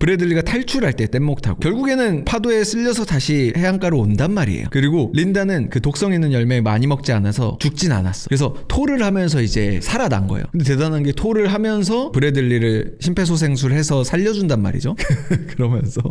브래들리가 탈출할 때 뗏목 타고 결국에는 파도에 쓸려서 다시 해안가로 온단 말이에요. 그리고 린다는 그 독성 있는 열매 많이 먹지 않아서 죽진 않았어. 그래서 토를 하면서 이제 살아난 거예요. 근데 대단한 게 토를 하면서 브래들리를 심폐소생술 해서 살려준단 말이죠. 그러면서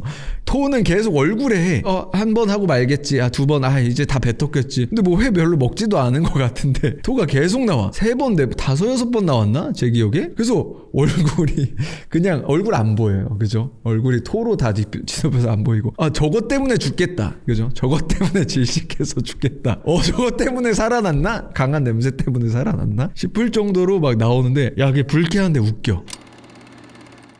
토는 계속 얼굴에 해. 한 번 하고 말겠지. 두 번, 이제 다 뱉었겠지. 근데 뭐 회 별로 먹지도 않은 것 같은데 토가 계속 나와. 3번, 4번, 5, 6번 나왔나? 제 기억에? 그래서 얼굴이 그냥 얼굴 안 보여요. 그죠? 얼굴이 토로 다 뒤덮여서 안 보이고 저것 때문에 죽겠다. 그죠? 저것 때문에 질식해서 죽겠다. 저것 때문에 살아났나? 강한 냄새 때문에 살아났나? 싶을 정도로 막 나오는데 그게 불쾌한데 웃겨.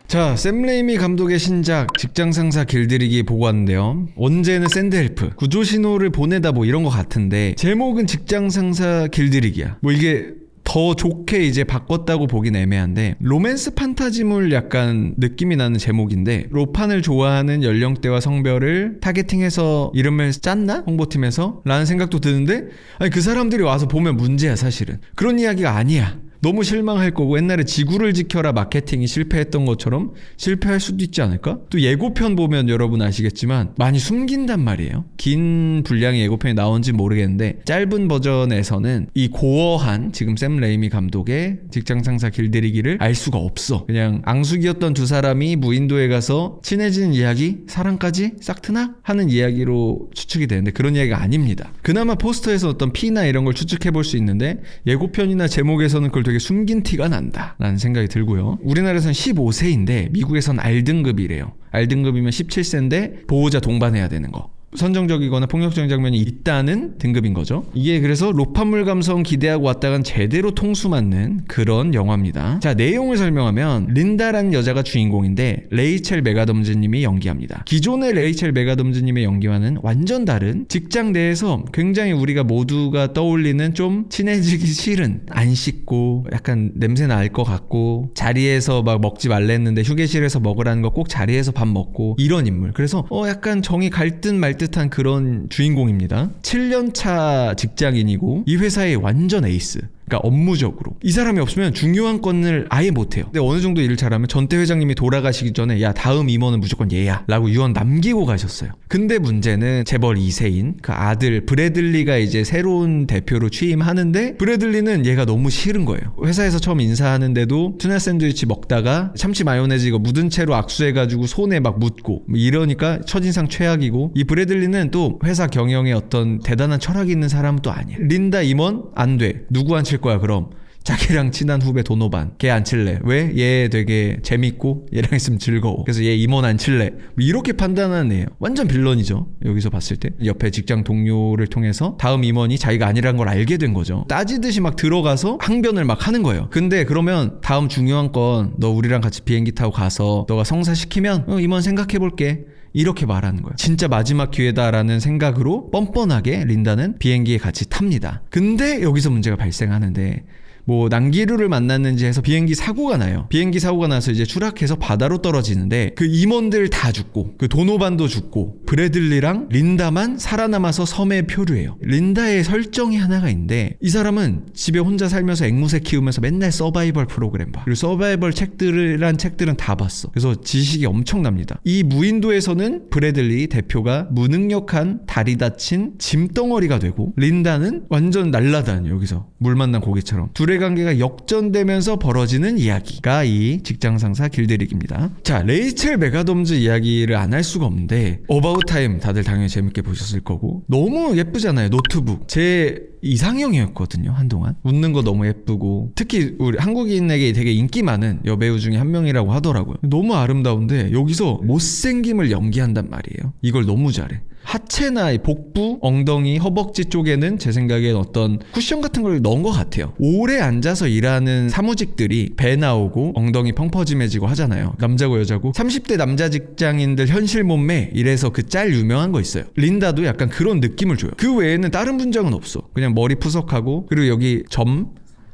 자, 샘 레이미 감독의 신작 직장상사 길들이기 보고 왔는데요. 원제는 샌드헬프, 구조신호를 보내다 뭐 이런 거 같은데 제목은 직장상사 길들이기야. 뭐 이게 더 좋게 이제 바꿨다고 보긴 애매한데 로맨스 판타지물 약간 느낌이 나는 제목인데 로판을 좋아하는 연령대와 성별을 타겟팅해서 이름을 짰나? 홍보팀에서? 라는 생각도 드는데 그 사람들이 와서 보면 문제야 사실은. 그런 이야기가 아니야. 너무 실망할 거고 옛날에 지구를 지켜라 마케팅이 실패했던 것처럼 실패할 수도 있지 않을까? 또 예고편 보면 여러분 아시겠지만 많이 숨긴단 말이에요. 긴 분량의 예고편이 나온지 모르겠는데 짧은 버전에서는 이 고어한 지금 샘 레이미 감독의 직장상사 길들이기를 알 수가 없어. 그냥 앙숙이었던 두 사람이 무인도에 가서 친해지는 이야기, 사랑까지 싹트나 하는 이야기로 추측이 되는데 그런 이야기가 아닙니다. 그나마 포스터에서 어떤 피나 이런 걸 추측해 볼 수 있는데 예고편이나 제목에서는 그걸 되게 숨긴 티가 난다 라는 생각이 들고요. 우리나라에서는 15세인데 미국에선 R등급이래요. R등급이면 17세인데 보호자 동반해야 되는 거. 선정적이거나 폭력적인 장면이 있다는 등급인 거죠. 이게 그래서 로판물 감성 기대하고 왔다간 제대로 통수 맞는 그런 영화입니다. 자, 내용을 설명하면 린다라는 여자가 주인공인데 레이첼 메가덤즈님이 연기합니다. 기존의 레이첼 메가덤즈님의 연기와는 완전 다른 직장 내에서 굉장히 우리가 모두가 떠올리는 좀 친해지기 싫은 안 씻고 약간 냄새 날 것 같고 자리에서 막 먹지 말랬는데 휴게실에서 먹으라는 거 꼭 자리에서 밥 먹고 이런 인물. 그래서 약간 정이 갈 듯 말 듯한 그런 주인공입니다. 7년차 직장인이고 이 회사의 완전 에이스. 그러니까 업무적으로 이 사람이 없으면 중요한 건을 아예 못해요. 근데 어느 정도 일을 잘하면 전태 회장님이 돌아가시기 전에 다음 임원은 무조건 얘야 라고 유언 남기고 가셨어요. 근데 문제는 재벌 2세인 그 아들 브래들리가 이제 새로운 대표로 취임하는데 브래들리는 얘가 너무 싫은 거예요. 회사에서 처음 인사하는데도 투나 샌드위치 먹다가 참치 마요네즈 이거 묻은 채로 악수해가지고 손에 막 묻고 이러니까 첫인상 최악이고 이 브래들리는 또 회사 경영에 어떤 대단한 철학이 있는 사람은 또 아니야. 린다 임원? 안 돼. 누구 안 칠 거야 그럼? 자기랑 친한 후배 도노반 걔 안 칠래. 왜? 얘 되게 재밌고 얘랑 있으면 즐거워. 그래서 얘 임원 안 칠래. 뭐 이렇게 판단하는 애예요. 완전 빌런이죠. 여기서 봤을 때 옆에 직장 동료를 통해서 다음 임원이 자기가 아니라는 걸 알게 된 거죠. 따지듯이 막 들어가서 항변을 막 하는 거예요. 근데 그러면 다음 중요한 건 너 우리랑 같이 비행기 타고 가서 너가 성사시키면 임원 생각해볼게 이렇게 말하는 거예요. 진짜 마지막 기회다라는 생각으로 뻔뻔하게 린다는 비행기에 같이 탑니다. 근데 여기서 문제가 발생하는데 뭐 난기류를 만났는지 해서 비행기 사고가 나요. 비행기 사고가 나서 이제 추락해서 바다로 떨어지는데 그 임원들 다 죽고 그 도노반도 죽고 브래들리랑 린다만 살아남아서 섬에 표류해요. 린다의 설정이 하나가 있는데 이 사람은 집에 혼자 살면서 앵무새 키우면서 맨날 서바이벌 프로그램 봐. 그리고 서바이벌 책들은 다 봤어. 그래서 지식이 엄청납니다. 이 무인도에서는 브래들리 대표가 무능력한 다리 다친 짐덩어리가 되고 린다는 완전 날라다녀. 여기서 물 만난 고기처럼 둘의 관계가 역전되면서 벌어지는 이야기가 이 직장상사 길들이기입니다. 자, 레이첼 메가덤즈 이야기를 안 할 수가 없는데 어바웃 타임 다들 당연히 재밌게 보셨을 거고 너무 예쁘잖아요. 노트북 제 이상형이었거든요. 한동안 웃는 거 너무 예쁘고 특히 우리 한국인에게 되게 인기 많은 여배우 중에 한 명이라고 하더라고요. 너무 아름다운데 여기서 못생김을 연기한단 말이에요. 이걸 너무 잘해. 하체나 복부, 엉덩이, 허벅지 쪽에는 제 생각엔 어떤 쿠션 같은 걸 넣은 것 같아요. 오래 앉아서 일하는 사무직들이 배 나오고 엉덩이 펑퍼짐해지고 하잖아요. 남자고 여자고 30대 남자 직장인들 현실 몸매 이래서 그 짤 유명한 거 있어요. 린다도 약간 그런 느낌을 줘요. 그 외에는 다른 분장은 없어. 그냥 머리 푸석하고 그리고 여기 점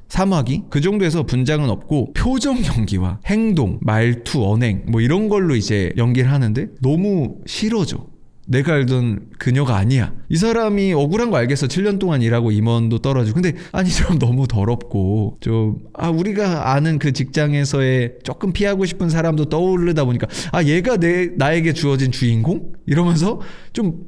사마귀 그 정도에서 분장은 없고 표정 연기와 행동, 말투, 언행 뭐 이런 걸로 이제 연기를 하는데 너무 싫어져. 내가 알던 그녀가 아니야. 이 사람이 억울한 거 알겠어. 7년 동안 일하고 임원도 떨어지고. 근데 아니 좀 너무 더럽고 좀 우리가 아는 그 직장에서의 조금 피하고 싶은 사람도 떠오르다 보니까 얘가 나에게 주어진 주인공? 이러면서 좀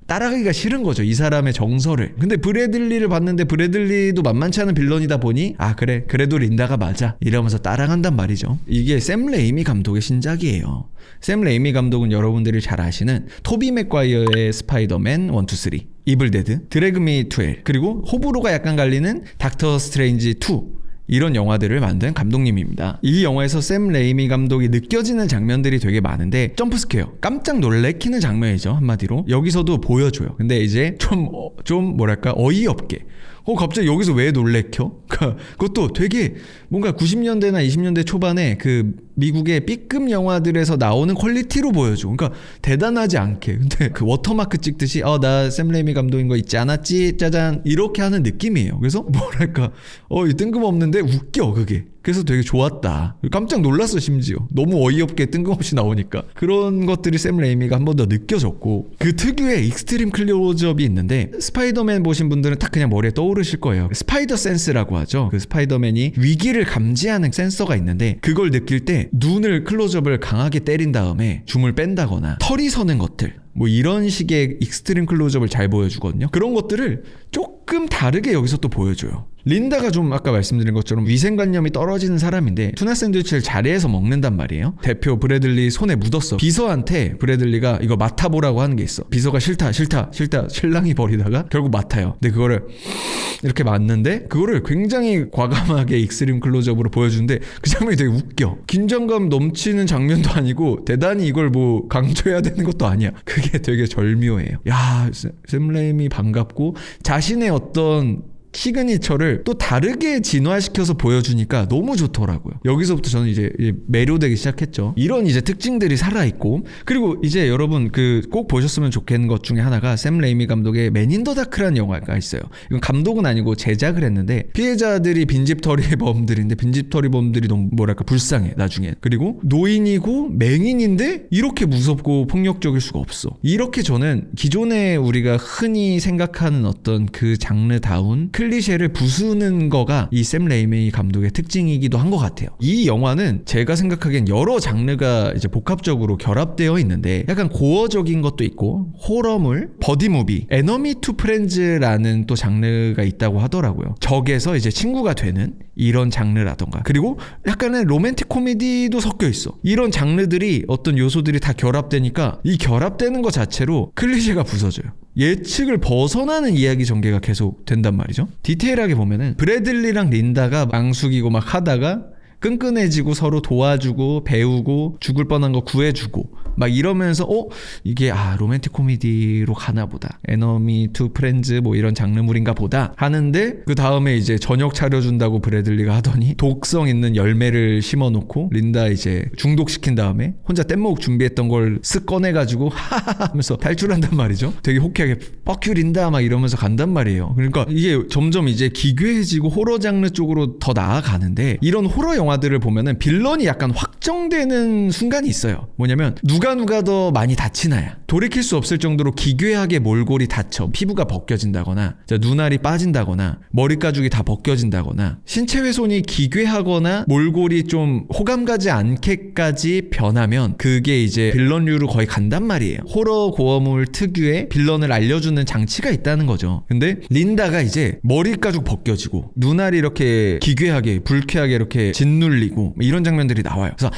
따라가기가 싫은 거죠. 이 사람의 정서를. 근데 브래들리를 봤는데 브래들리도 만만치 않은 빌런이다 보니 그래 그래도 린다가 맞아 이러면서 따라간단 말이죠. 이게 샘 레이미 감독의 신작이에요. 샘 레이미 감독은 여러분들이 잘 아시는 토비 맥과이어의 스파이더맨 1, 2, 3, 이블 데드, 드래그 미 투 헬, 그리고 호불호가 약간 갈리는 닥터 스트레인지 2, 이런 영화들을 만든 감독님입니다. 이 영화에서 샘 레이미 감독이 느껴지는 장면들이 되게 많은데 점프스퀘어, 깜짝 놀래키는 장면이죠. 한마디로 여기서도 보여줘요. 근데 이제 좀 뭐랄까 어이없게 갑자기 여기서 왜 놀래켜? 그것도 되게 뭔가 90년대나 20년대 초반에 그 미국의 B급 영화들에서 나오는 퀄리티로 보여줘. 그러니까 대단하지 않게. 근데 그 워터마크 찍듯이 나 샘 레이미 감독인 거 있지 않았지? 짜잔 이렇게 하는 느낌이에요. 그래서 뭐랄까 이 뜬금없는데 웃겨 그게. 그래서 되게 좋았다. 깜짝 놀랐어 심지어. 너무 어이없게 뜬금없이 나오니까. 그런 것들이 샘 레이미가 한 번 더 느껴졌고 그 특유의 익스트림 클로즈업이 있는데 스파이더맨 보신 분들은 딱 그냥 머리에 떠오르실 거예요. 스파이더 센스라고 하죠. 그 스파이더맨이 위기를 감지하는 센서가 있는데 그걸 느낄 때 눈을 클로즈업을 강하게 때린 다음에 줌을 뺀다거나 털이 서는 것들 뭐 이런 식의 익스트림 클로즈업을 잘 보여주거든요. 그런 것들을 조금 다르게 여기서 또 보여줘요. 린다가 좀 아까 말씀드린 것처럼 위생관념이 떨어지는 사람인데 투나 샌드위치를 자리에서 먹는단 말이에요. 대표 브래들리 손에 묻었어. 비서한테 브래들리가 이거 맡아보라고 하는 게 있어. 비서가 싫다 실랑이 버리다가 결국 맡아요. 근데 그거를 이렇게 맞는데 그거를 굉장히 과감하게 익스트림 클로즈업으로 보여주는데 그 장면이 되게 웃겨. 긴장감 넘치는 장면도 아니고 대단히 이걸 뭐 강조해야 되는 것도 아니야. 그게 되게 절묘해요. 야, 샘 레이미 반갑고 자신의 어떤 시그니처를 또 다르게 진화시켜서 보여주니까 너무 좋더라고요. 여기서부터 저는 이제 매료되기 시작했죠. 이런 이제 특징들이 살아있고 그리고 이제 여러분 꼭 보셨으면 좋겠는 것 중에 하나가 샘 레이미 감독의 맨 인 더 다크라는 영화가 있어요. 이건 감독은 아니고 제작을 했는데 피해자들이 빈집털이 범들인데 빈집털이 범들이 너무 뭐랄까 불쌍해 나중에. 그리고 노인이고 맹인인데 이렇게 무섭고 폭력적일 수가 없어. 이렇게 저는 기존에 우리가 흔히 생각하는 어떤 그 장르다운 클리셰를 부수는 거가 이 샘 레이미 감독의 특징이기도 한 것 같아요. 이 영화는 제가 생각하기엔 여러 장르가 이제 복합적으로 결합되어 있는데 약간 고어적인 것도 있고 호러물, 버디무비, 에너미 투 프렌즈라는 또 장르가 있다고 하더라고요. 적에서 이제 친구가 되는 이런 장르라던가 그리고 약간의 로맨틱 코미디도 섞여 있어. 이런 장르들이 어떤 요소들이 다 결합되니까 이 결합되는 것 자체로 클리셰가 부서져요. 예측을 벗어나는 이야기 전개가 계속 된단 말이죠. 디테일하게 보면은 브래들리랑 린다가 망숙이고 막 하다가 끈끈해지고 서로 도와주고 배우고 죽을 뻔한 거 구해주고 막 이러면서 이게 로맨틱 코미디로 가나 보다. 에너미 투 프렌즈 뭐 이런 장르물인가 보다 하는데 그 다음에 이제 저녁 차려준다고 브래들리가 하더니 독성 있는 열매를 심어놓고 린다 이제 중독시킨 다음에 혼자 뗏목 준비했던 걸 쓱 꺼내가지고 하하하 하면서 탈출한단 말이죠. 되게 호쾌하게 뻑큐 린다 막 이러면서 간단 말이에요. 그러니까 이게 점점 이제 기괴해지고 호러 장르 쪽으로 더 나아가는데 이런 호러 영화들을 보면은 빌런이 약간 확정되는 순간이 있어요. 뭐냐면 누가 더 많이 다치나야. 돌이킬 수 없을 정도로 기괴하게 몰골이 다쳐 피부가 벗겨진다거나 눈알이 빠진다거나 머리 가죽이 다 벗겨진다거나 신체 훼손이 기괴하거나 몰골이 좀 호감 가지 않게까지 변하면 그게 이제 빌런류로 거의 간단 말이에요. 호러 고어물 특유의 빌런을 알려주는 장치가 있다는 거죠. 근데 린다가 이제 머리 가죽 벗겨지고 눈알이 이렇게 기괴하게 불쾌하게 이렇게 짓눌리고 이런 장면들이 나와요. 그래서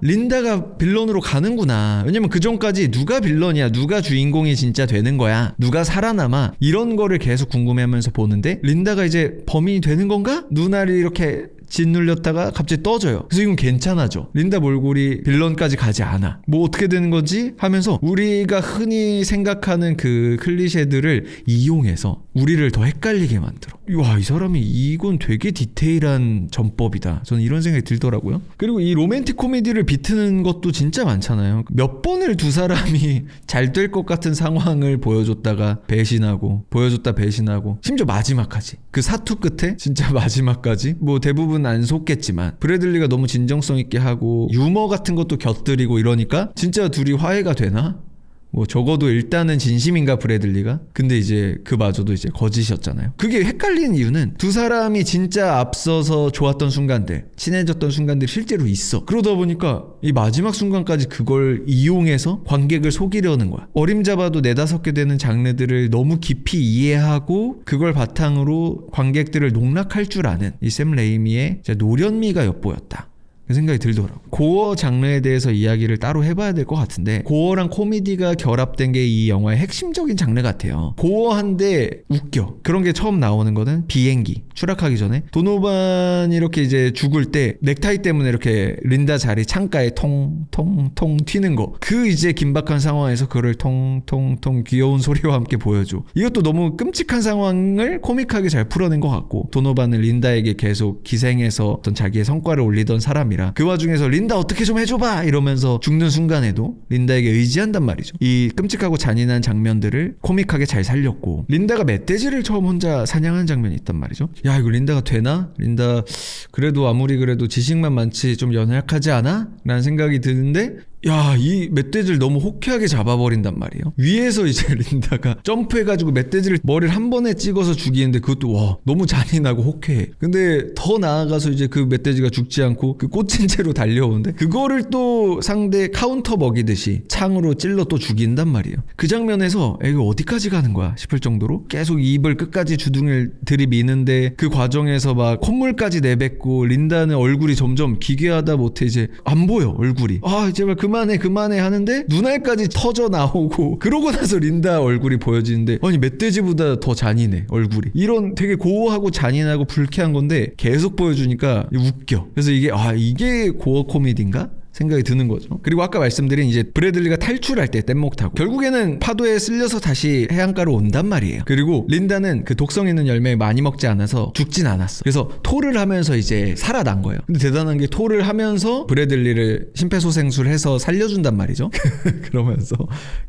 린다가 빌런으로 가는구나. 왜냐면 그 전까지 누가 빌런이야, 누가 주인공이 진짜 되는 거야, 누가 살아남아, 이런 거를 계속 궁금해하면서 보는데 린다가 이제 범인이 되는 건가? 눈알이 이렇게 짓눌렸다가 갑자기 떠져요. 그래서 이건 괜찮아져. 린다 몰골이 빌런까지 가지 않아. 뭐 어떻게 되는 거지? 하면서 우리가 흔히 생각하는 그 클리셰들을 이용해서 우리를 더 헷갈리게 만들어. 와, 이 사람이 이건 되게 디테일한 전법이다. 저는 이런 생각이 들더라고요. 그리고 이 로맨틱 코미디를 비트는 것도 진짜 많잖아요. 몇 번을 두 사람이 잘 될 것 같은 상황을 보여줬다가 배신하고 보여줬다 배신하고 심지어 마지막까지 그 사투 끝에 진짜 마지막까지 뭐 대부분 안 속겠지만 브래들리가 너무 진정성 있게 하고 유머 같은 것도 곁들이고 이러니까 진짜 둘이 화해가 되나? 뭐 적어도 일단은 진심인가 브래들리가? 근데 이제 그마저도 이제 거짓이었잖아요. 그게 헷갈리는 이유는 두 사람이 진짜 앞서서 좋았던 순간들, 친해졌던 순간들이 실제로 있어. 그러다 보니까 이 마지막 순간까지 그걸 이용해서 관객을 속이려는 거야. 어림잡아도 4-5개 되는 장르들을 너무 깊이 이해하고 그걸 바탕으로 관객들을 농락할 줄 아는 이 샘 레이미의 노련미가 엿보였다. 그 생각이 들더라고. 고어 장르에 대해서 이야기를 따로 해봐야 될 것 같은데, 고어랑 코미디가 결합된 게 이 영화의 핵심적인 장르 같아요. 고어한데 웃겨. 그런 게 처음 나오는 거는 비행기 추락하기 전에 도노반이 이렇게 이제 죽을 때 넥타이 때문에 이렇게 린다 자리 창가에 통통통 튀는 거, 그 이제 긴박한 상황에서 그걸 통통통 귀여운 소리와 함께 보여줘. 이것도 너무 끔찍한 상황을 코믹하게 잘 풀어낸 것 같고, 도노반은 린다에게 계속 기생해서 어떤 자기의 성과를 올리던 사람이 그 와중에서 린다 어떻게 좀 해줘봐 이러면서 죽는 순간에도 린다에게 의지한단 말이죠. 이 끔찍하고 잔인한 장면들을 코믹하게 잘 살렸고, 린다가 멧돼지를 처음 혼자 사냥한 장면이 있단 말이죠. 야, 이거 린다가 되나? 린다 그래도 아무리 그래도 지식만 많지 좀 연약하지 않아? 라는 생각이 드는데, 야, 이 멧돼지를 너무 호쾌하게 잡아버린단 말이에요. 위에서 이제 린다가 점프해가지고 멧돼지를 머리를 한 번에 찍어서 죽이는데 그것도 와 너무 잔인하고 호쾌해. 근데 더 나아가서 이제 그 멧돼지가 죽지 않고 그 꽂힌 채로 달려오는데 그거를 또 상대 카운터 먹이듯이 창으로 찔러 또 죽인단 말이에요. 그 장면에서 이거 어디까지 가는 거야 싶을 정도로 계속 입을 끝까지 주둥이를 들이미는데, 그 과정에서 막 콧물까지 내뱉고 린다는 얼굴이 점점 기괴하다 못해 이제 안 보여 얼굴이. 아 제발 그만해 하는데 눈알까지 터져 나오고, 그러고 나서 린다 얼굴이 보여지는데 아니 멧돼지보다 더 잔인해 얼굴이. 이런 되게 고어하고 잔인하고 불쾌한 건데 계속 보여주니까 웃겨. 그래서 이게 고어 코미디인가? 생각이 드는 거죠. 그리고 아까 말씀드린 이제 브래들리가 탈출할 때 뗏목 타고 결국에는 파도에 쓸려서 다시 해안가로 온단 말이에요. 그리고 린다는 그 독성 있는 열매 많이 먹지 않아서 죽진 않았어. 그래서 토를 하면서 이제 살아난 거예요. 근데 대단한 게 토를 하면서 브래들리를 심폐소생술 해서 살려준단 말이죠. 그러면서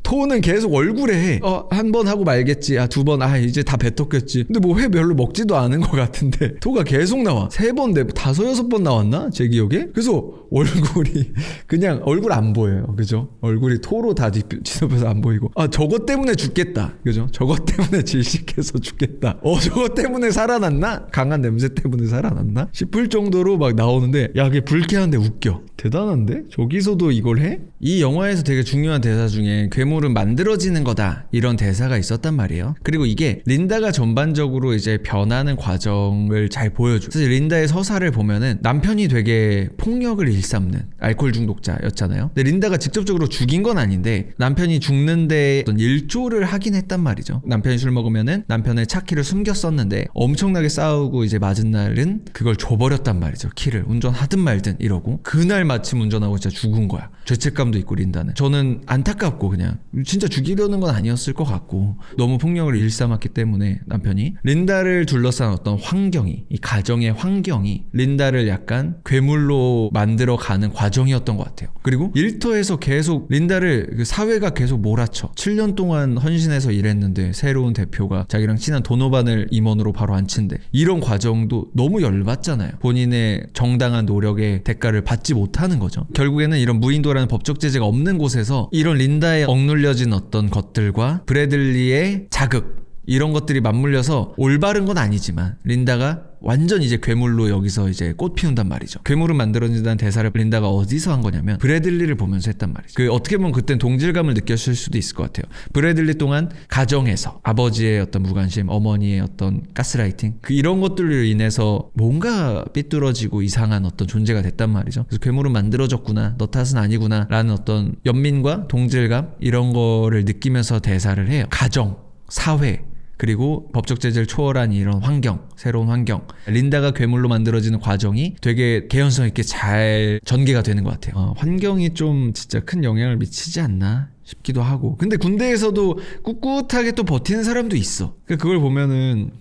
토는 계속 얼굴에 해. 한 번 하고 말겠지. 2번 이제 다 뱉었겠지. 근데 뭐 회 별로 먹지도 않은 것 같은데 토가 계속 나와. 3번, 4번, 5, 6번 나왔나? 제 기억에? 그래서 얼굴이 그냥 얼굴 안 보여요. 그죠? 얼굴이 토로 다 뒤덮여서 안 보이고, 저것 때문에 죽겠다. 그죠? 저것 때문에 질식해서 죽겠다. 저것 때문에 살아났나? 강한 냄새 때문에 살아났나? 싶을 정도로 막 나오는데, 야, 그게 불쾌한데 웃겨. 대단한데? 저기서도 이걸 해? 이 영화에서 되게 중요한 대사 중에 괴물은 만들어지는 거다, 이런 대사가 있었단 말이에요. 그리고 이게 린다가 전반적으로 이제 변하는 과정을 잘 보여줘. 사실 린다의 서사를 보면은 남편이 되게 폭력을 일삼는 알코올 중독자였잖아요. 근데 린다가 직접적으로 죽인 건 아닌데 남편이 죽는데 어떤 일조를 하긴 했단 말이죠. 남편이 술 먹으면은 남편의 차 키를 숨겼었는데 엄청나게 싸우고 이제 맞은 날은 그걸 줘버렸단 말이죠. 키를 운전하든 말든 이러고, 그날 마침 운전하고 진짜 죽은 거야. 죄책감도 있고 린다는. 저는 안타깝고 그냥 진짜 죽이려는 건 아니었을 것 같고, 너무 폭력을 일삼았기 때문에 남편이 린다를 둘러싼 어떤 환경이, 이 가정의 환경이 린다를 약간 괴물로 만들어가는 과정이었던 것 같아요. 그리고 일터에서 계속 린다를 그 사회가 계속 몰아쳐. 7년 동안 헌신해서 일했는데 새로운 대표가 자기랑 친한 도노반을 임원으로 바로 앉힌대. 이런 과정도 너무 열받잖아요. 본인의 정당한 노력의 대가를 받지 못하는 거죠. 결국에는 이런 무인도라는 법적 제재가 없는 곳에서 이런 린다에 억눌려진 어떤 것들과 브래들리의 자극, 이런 것들이 맞물려서 올바른 건 아니지만 린다가 완전 이제 괴물로 여기서 이제 꽃 피운단 말이죠. 괴물은 만들어진다는 대사를 린다가 어디서 한 거냐면 브래들리를 보면서 했단 말이죠. 어떻게 보면 그땐 동질감을 느꼈을 수도 있을 것 같아요. 브래들리 동안 가정에서 아버지의 어떤 무관심, 어머니의 어떤 가스라이팅, 이런 것들로 인해서 뭔가 삐뚤어지고 이상한 어떤 존재가 됐단 말이죠. 그래서 괴물은 만들어졌구나, 너 탓은 아니구나 라는 어떤 연민과 동질감, 이런 거를 느끼면서 대사를 해요. 가정, 사회, 그리고 법적 제재를 초월한 이런 환경, 새로운 환경, 린다가 괴물로 만들어지는 과정이 되게 개연성 있게 잘 전개가 되는 것 같아요. 환경이 좀 진짜 큰 영향을 미치지 않나 싶기도 하고. 근데 군대에서도 꿋꿋하게 또 버티는 사람도 있어. 그걸 보면은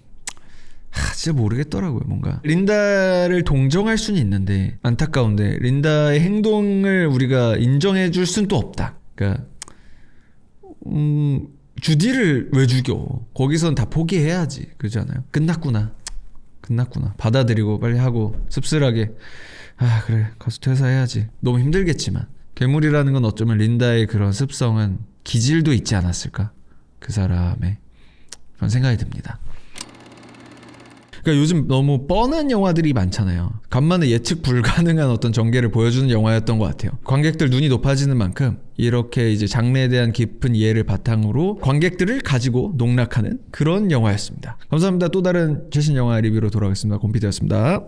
진짜 모르겠더라고요. 뭔가 린다를 동정할 수는 있는데 안타까운데 린다의 행동을 우리가 인정해 줄 수는 또 없다. 그러니까 주디를 왜 죽여? 거기선 다 포기해야지. 그러잖아요. 끝났구나. 받아들이고 빨리 하고 씁쓸하게 그래 가서 퇴사해야지. 너무 힘들겠지만 괴물이라는 건 어쩌면 린다의 그런 습성은 기질도 있지 않았을까? 그 사람의 그런 생각이 듭니다. 그러니까 요즘 너무 뻔한 영화들이 많잖아요. 간만에 예측 불가능한 어떤 전개를 보여주는 영화였던 것 같아요. 관객들 눈이 높아지는 만큼 이렇게 이제 장르에 대한 깊은 이해를 바탕으로 관객들을 가지고 농락하는 그런 영화였습니다. 감사합니다. 또 다른 최신 영화 리뷰로 돌아오겠습니다. 곰피디였습니다.